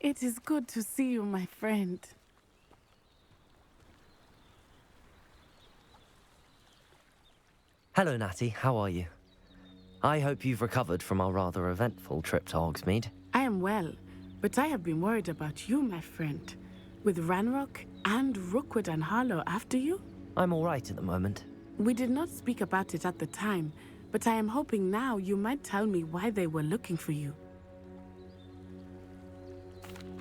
It is good to see you, my friend. Hello, Natty. How are you? I hope you've recovered from our rather eventful trip to Hogsmeade. I am well, but I have been worried about you, my friend. With Ranrock and Rookwood and Harlow after you? I'm all right at the moment. We did not speak about it at the time, but I am hoping now you might tell me why they were looking for you.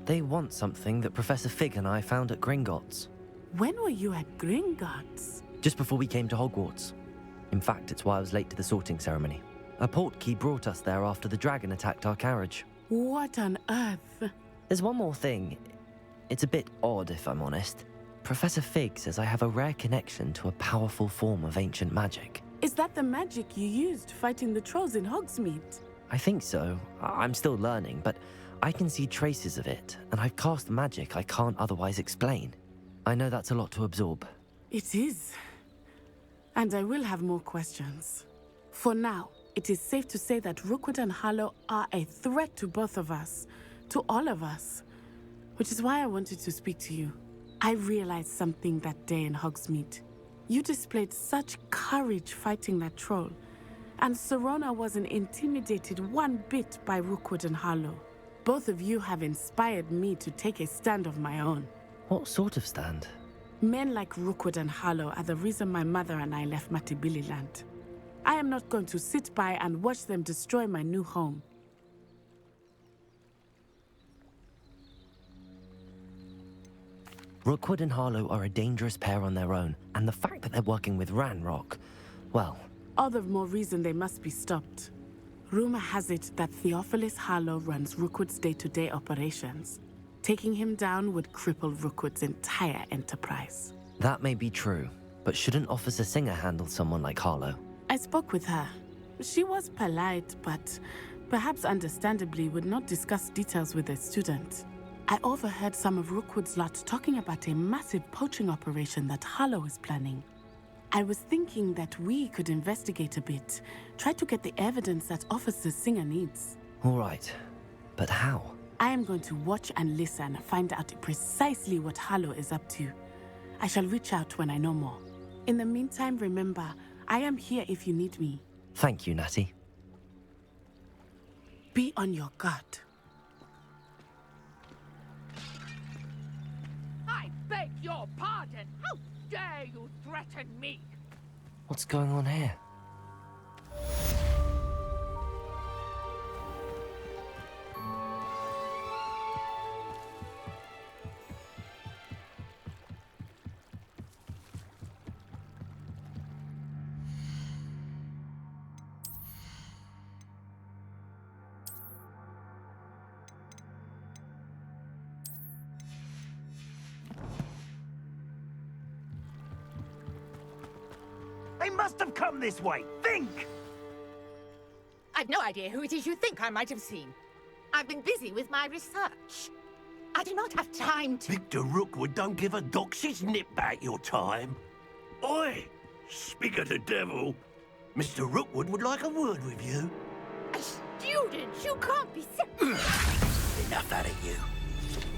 They want something that Professor Fig and I found at Gringotts. When were you at Gringotts? Just before we came to Hogwarts. In fact, it's why I was late to the sorting ceremony. A portkey brought us there after the dragon attacked our carriage. What on earth? There's one more thing. It's a bit odd, if I'm honest. Professor Fig says I have a rare connection to a powerful form of ancient magic. Is that the magic you used fighting the trolls in Hogsmeade? I think so. I'm still learning, but I can see traces of it, and I've cast magic I can't otherwise explain. I know that's a lot to absorb. It is. And I will have more questions. For now, it is safe to say that Rookwood and Harlow are a threat to both of us, to all of us. Which is why I wanted to speak to you. I realized something that day in Hogsmeade. You displayed such courage fighting that troll, and Serona wasn't intimidated one bit by Rookwood and Harlow. Both of you have inspired me to take a stand of my own. What sort of stand? Men like Rookwood and Harlow are the reason my mother and I left Matibili land. I am not going to sit by and watch them destroy my new home. Rookwood and Harlow are a dangerous pair on their own, and the fact that they're working with Ranrock, well... All the more reason they must be stopped. Rumor has it that Theophilus Harlow runs Rookwood's day-to-day operations. Taking him down would cripple Rookwood's entire enterprise. That may be true, but shouldn't Officer Singer handle someone like Harlow? I spoke with her. She was polite, but perhaps understandably would not discuss details with a student. I overheard some of Rookwood's lot talking about a massive poaching operation that Harlow is planning. I was thinking that we could investigate a bit, try to get the evidence that Officer Singer needs. All right, but how? I am going to watch and listen, find out precisely what Harlow is up to. I shall reach out when I know more. In the meantime, remember, I am here if you need me. Thank you, Natty. Be on your guard. I beg your pardon! How dare you threaten me? What's going on here? They must have come this way. Think! I've no idea who it is you think I might have seen. I've been busy with my research. I do not have time to... Victor Rookwood don't give a doxy's nip back your time. Oi! Speak of the devil. Mr. Rookwood would like a word with you. A student? You can't be so... Enough out of you.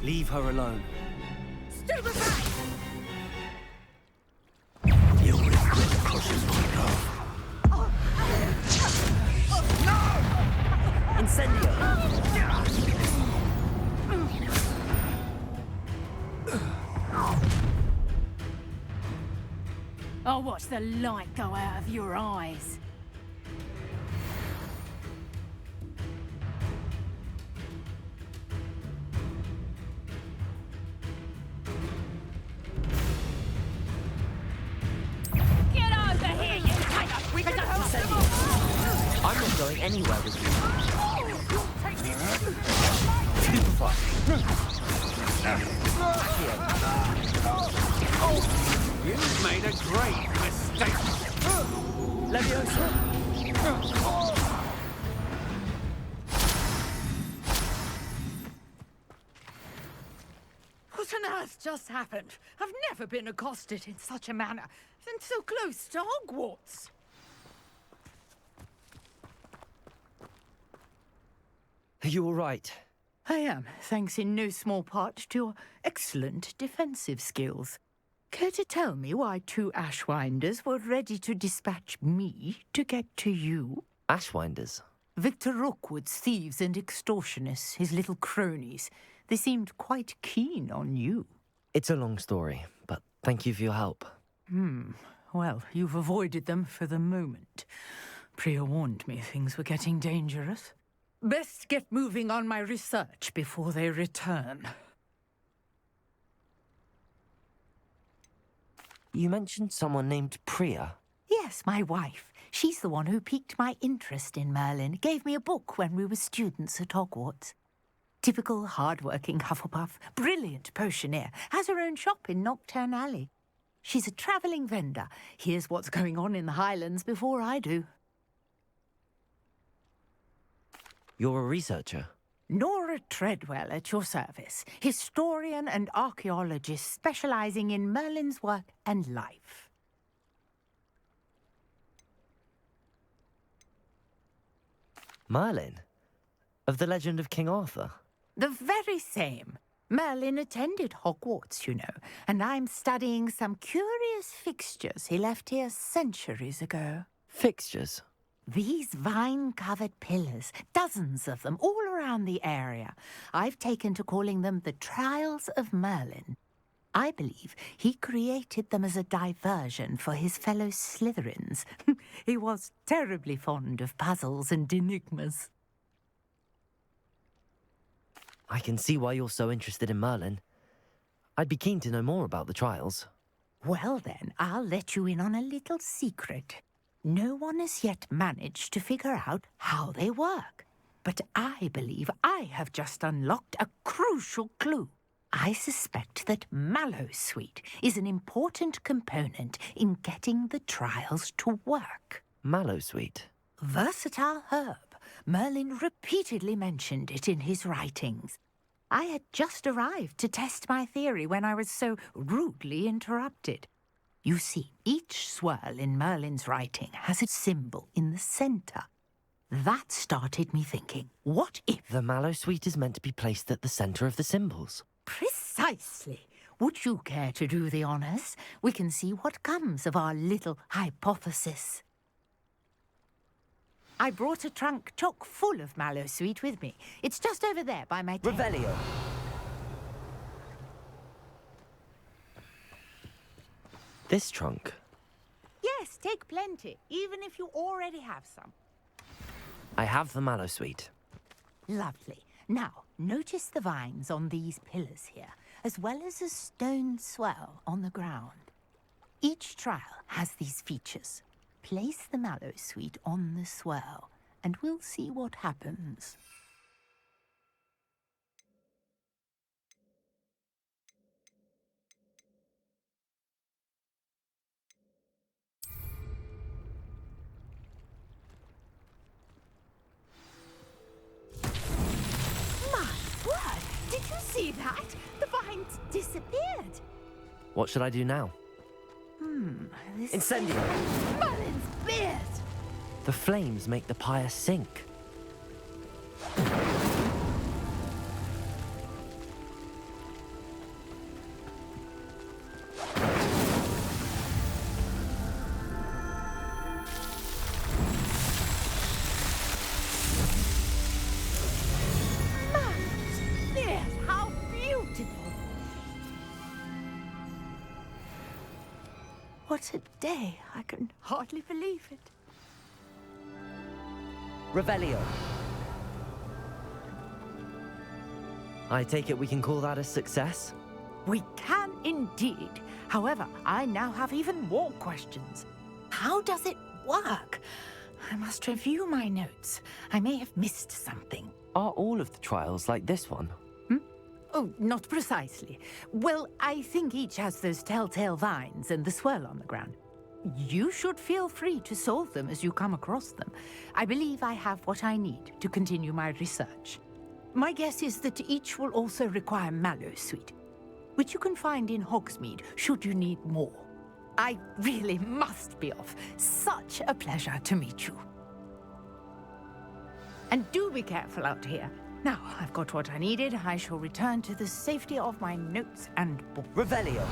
Leave her alone. Step aside! You'll regret crossing my path. Incendio! I'll watch the light go out of your eyes. Get over here, you kind of wicked Incendio! I'm not going anywhere with you. You've made a great mistake. Leviosa! What on earth just happened? I've never been accosted in such a manner, and so close to Hogwarts. Are you all right? I am, thanks in no small part to your excellent defensive skills. Care to tell me why 2 Ashwinders were ready to dispatch me to get to you? Ashwinders? Victor Rookwood's thieves and extortionists, his little cronies. They seemed quite keen on you. It's a long story, but thank you for your help. Well, you've avoided them for the moment. Priya warned me things were getting dangerous. Best get moving on my research before they return. You mentioned someone named Priya. Yes, my wife. She's the one who piqued my interest in Merlin. Gave me a book when we were students at Hogwarts. Typical hard-working Hufflepuff, brilliant potioneer, has her own shop in Knockturn Alley. She's a travelling vendor. Hears what's going on in the Highlands before I do. You're a researcher? Nora Treadwell at your service, historian and archaeologist specialising in Merlin's work and life. Merlin? Of the legend of King Arthur? The very same. Merlin attended Hogwarts, you know, and I'm studying some curious fixtures he left here centuries ago. Fixtures? These vine-covered pillars, dozens of them, all around the area. I've taken to calling them the Trials of Merlin. I believe he created them as a diversion for his fellow Slytherins. He was terribly fond of puzzles and enigmas. I can see why you're so interested in Merlin. I'd be keen to know more about the trials. Well then, I'll let you in on a little secret. No one has yet managed to figure out how they work. But I believe I have just unlocked a crucial clue. I suspect that Mallowsweet is an important component in getting the trials to work. Mallowsweet? Versatile herb. Merlin repeatedly mentioned it in his writings. I had just arrived to test my theory when I was so rudely interrupted. You see, each swirl in Merlin's writing has a symbol in the centre. That started me thinking, what if... The Mallowsweet is meant to be placed at the centre of the symbols. Precisely. Would you care to do the honours? We can see what comes of our little hypothesis. I brought a trunk chock full of Mallowsweet with me. It's just over there by my tent. Revelio. This trunk? Yes, take plenty, even if you already have some. I have the Mallowsweet. Lovely. Now, notice the vines on these pillars here, as well as a stone swell on the ground. Each trial has these features. Place the Mallowsweet on the swell, and we'll see what happens. My word! Did you see that? The vines disappeared. What should I do now? This Incendio! Merlin's beard! The flames make the pyre sink. Merlin's beard! How beautiful! What a day! I can hardly believe it. Revelio. I take it we can call that a success? We can indeed. However, I now have even more questions. How does it work? I must review my notes. I may have missed something. Are all of the trials like this one? Oh, not precisely. Well, I think each has those telltale vines and the swirl on the ground. You should feel free to solve them as you come across them. I believe I have what I need to continue my research. My guess is that each will also require Mallowsweet, which you can find in Hogsmeade should you need more. I really must be off. Such a pleasure to meet you. And do be careful out here. Now, I've got what I needed. I shall return to the safety of my notes and book. Revelio.